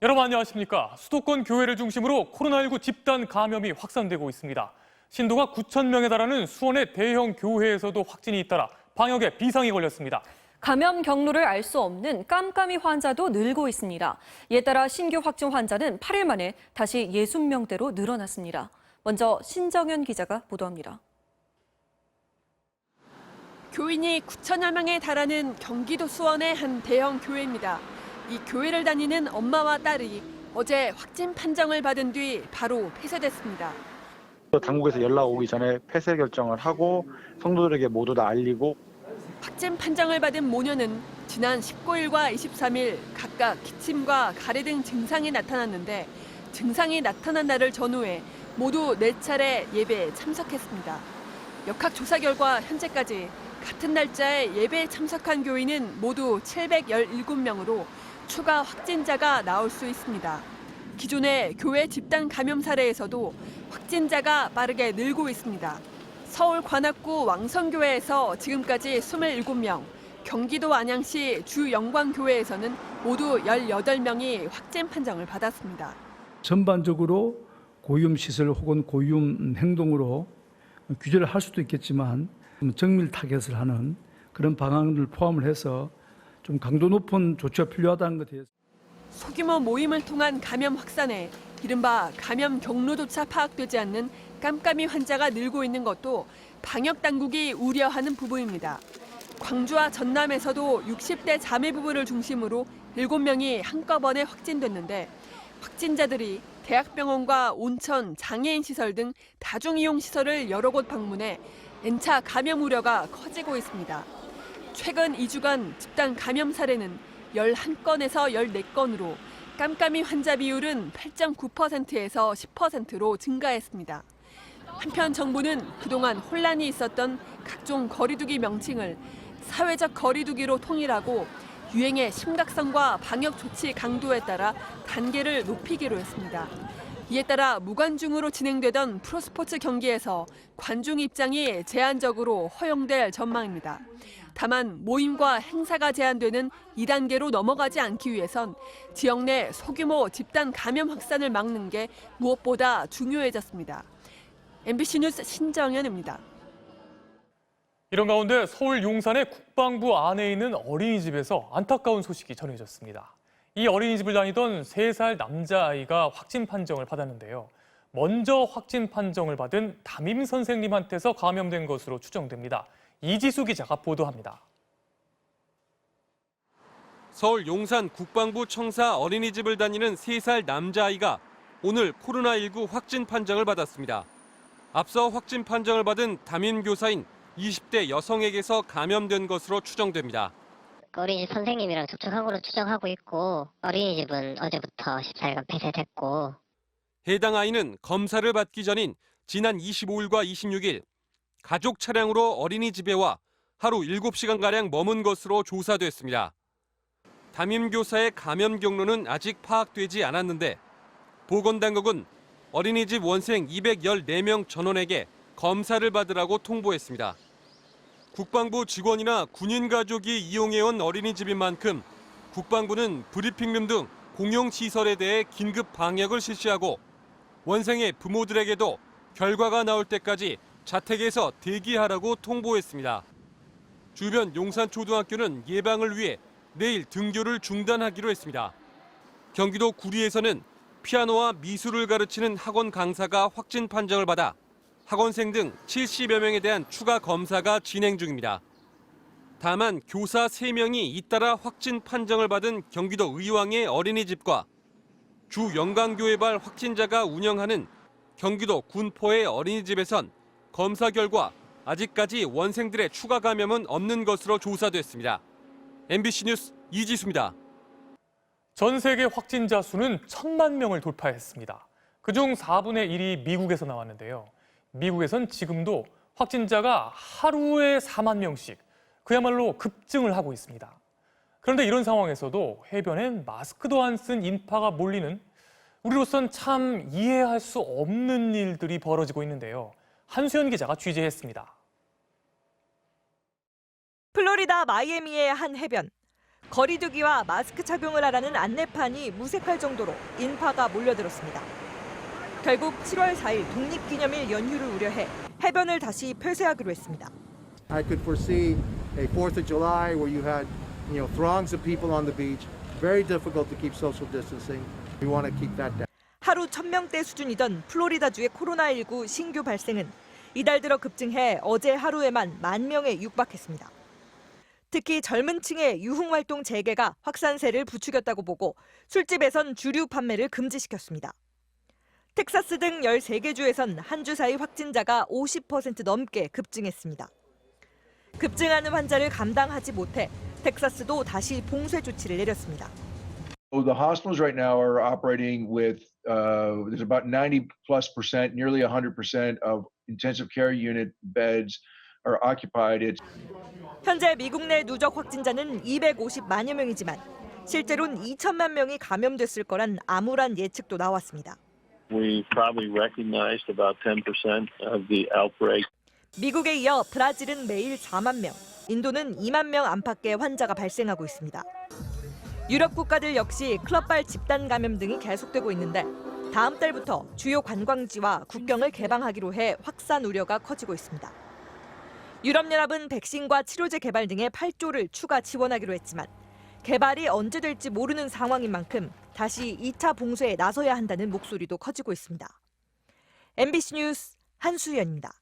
여러분 안녕하십니까? 수도권 교회를 중심으로 코로나19 집단 감염이 확산되고 있습니다. 신도가 9천 명에 달하는 수원의 대형 교회에서도 확진이 잇따라 방역에 비상이 걸렸습니다. 감염 경로를 알 수 없는 깜깜이 환자도 늘고 있습니다. 이에 따라 신규 확진 환자는 8일 만에 다시 60명대로 늘어났습니다. 먼저 신정현 기자가 보도합니다. 교인이 9천여 명에 달하는 경기도 수원의 한 대형 교회입니다. 이 교회를 다니는 엄마와 딸이 어제 확진 판정을 받은 뒤 바로 폐쇄됐습니다. 당국에서 연락 오기 전에 폐쇄 결정을 하고 성도들에게 모두 다 알리고 확진 판정을 받은 모녀는 지난 19일과 23일 각각 기침과 가래 등 증상이 나타났는데 증상이 나타난 날을 전후해 모두 4차례 예배에 참석했습니다. 역학조사 결과 현재까지 같은 날짜에 예배에 참석한 교인은 모두 717명으로 추가 확진자가 나올 수 있습니다. 기존의 교회 집단 감염 사례에서도 확진자가 빠르게 늘고 있습니다. 서울 관악구 왕성교회에서 지금까지 27명, 경기도 안양시 주영광교회에서는 모두 18명이 확진 판정을 받았습니다. 전반적으로 고위험시설 혹은 고위험 행동으로 규제를 할 수도 있겠지만 정밀 타겟을 하는 그런 방안을 포함을 해서 좀 강도 높은 조치가 필요하다는 것에 대해서 소규모 모임을 통한 감염 확산에 이른바 감염 경로조차 파악되지 않는 깜깜이 환자가 늘고 있는 것도 방역 당국이 우려하는 부분입니다. 광주와 전남에서도 60대 자매 부부를 중심으로 7명이 한꺼번에 확진됐는데 확진자들이 대학병원과 온천, 장애인 시설 등 다중이용 시설을 여러 곳 방문해 N차 감염 우려가 커지고 있습니다. 최근 2주간 집단 감염 사례는 11건에서 14건으로 깜깜이 환자 비율은 8.9%에서 10%로 증가했습니다. 한편 정부는 그동안 혼란이 있었던 각종 거리두기 명칭을 사회적 거리두기로 통일하고 유행의 심각성과 방역 조치 강도에 따라 단계를 높이기로 했습니다. 이에 따라 무관중으로 진행되던 프로스포츠 경기에서 관중 입장이 제한적으로 허용될 전망입니다. 다만 모임과 행사가 제한되는 2단계로 넘어가지 않기 위해선 지역 내 소규모 집단 감염 확산을 막는 게 무엇보다 중요해졌습니다. MBC 뉴스 신정현입니다. 이런 가운데 서울 용산의 국방부 안에 있는 어린이집에서 안타까운 소식이 전해졌습니다. 이 어린이집을 다니던 3살 남자아이가 확진 판정을 받았는데요. 먼저 확진 판정을 받은 담임 선생님한테서 감염된 것으로 추정됩니다. 이지수 기자가 보도합니다. 서울 용산 국방부 청사 어린이집을 다니는 3살 남자아이가 오늘 코로나19 확진 판정을 받았습니다. 앞서 확진 판정을 받은 담임 교사인 20대 여성에게서 감염된 것으로 추정됩니다. 어린이집 선생님이랑 접촉한 걸로 추정하고 있고 어린이집은 어제부터 14일간 폐쇄됐고 해당 아이는 검사를 받기 전인 지난 25일과 26일 가족 차량으로 어린이집에 와 하루 7시간가량 머문 것으로 조사됐습니다. 담임 교사의 감염 경로는 아직 파악되지 않았는데 보건당국은 어린이집 원생 214명 전원에게 검사를 받으라고 통보했습니다. 국방부 직원이나 군인 가족이 이용해온 어린이집인 만큼 국방부는 브리핑룸 등 공용시설에 대해 긴급 방역을 실시하고 원생의 부모들에게도 결과가 나올 때까지 자택에서 대기하라고 통보했습니다. 주변 용산초등학교는 예방을 위해 내일 등교를 중단하기로 했습니다. 경기도 구리에서는 피아노와 미술을 가르치는 학원 강사가 확진 판정을 받아 학원생 등 70여 명에 대한 추가 검사가 진행 중입니다. 다만 교사 3명이 잇따라 확진 판정을 받은 경기도 의왕의 어린이집과 주 영광교회발 확진자가 운영하는 경기도 군포의 어린이집에선 검사 결과 아직까지 원생들의 추가 감염은 없는 것으로 조사됐습니다. MBC 뉴스 이지수입니다. 전 세계 확진자 수는 1,000만 명을 돌파했습니다. 그중 4분의 1이 미국에서 나왔는데요. 미국에선 지금도 확진자가 하루에 4만 명씩 그야말로 급증을 하고 있습니다. 그런데 이런 상황에서도 해변엔 마스크도 안 쓴 인파가 몰리는 우리로선 참 이해할 수 없는 일들이 벌어지고 있는데요. 한수연 기자가 취재했습니다. 플로리다 마이애미의 한 해변. 거리두기와 마스크 착용을 하라는 안내판이 무색할 정도로 인파가 몰려들었습니다. 결국 7월 4일 독립기념일 연휴를 우려해 해변을 다시 폐쇄하기로 했습니다. I could foresee a 4th of July where you had, throngs of people on the beach. Very difficult to keep social distancing. We want to keep that down. 하루 1000명대 수준이던 플로리다주의 코로나19 신규 발생은 이달 들어 급증해 어제 하루에만 10,000명에 육박했습니다. 특히 젊은 층의 유흥활동 재개가 확산세를 부추겼다고 보고 술집에선 주류 판매를 금지시켰습니다. 텍사스 등 13개 주에선 한 주 사이 확진자가 50% 넘게 급증했습니다. 급증하는 환자를 감당하지 못해 텍사스도 다시 봉쇄 조치를 내렸습니다. The hospitals right now are operating with there's about 90+%, nearly 100% of intensive care unit beds are occupied. 현재 미국 내 누적 확진자는 250만여 명이지만 실제로는 2천만 명이 감염됐을 거란 암울한 예측도 나왔습니다. We probably recognized about 10% of the outbreak. 미국에 이어 브라질은 매일 4만 명, 인도는 2만 명 안팎의 환자가 발생하고 있습니다. 유럽 국가들 역시 클럽발 집단 감염 등이 계속되고 있는데 다음 달부터 주요 관광지와 국경을 개방하기로 해 확산 우려가 커지고 있습니다. 유럽연합은 백신과 치료제 개발 등에 8조를 추가 지원하기로 했지만 개발이 언제 될지 모르는 상황인 만큼 다시 2차 봉쇄에 나서야 한다는 목소리도 커지고 있습니다. MBC 뉴스 한수연입니다.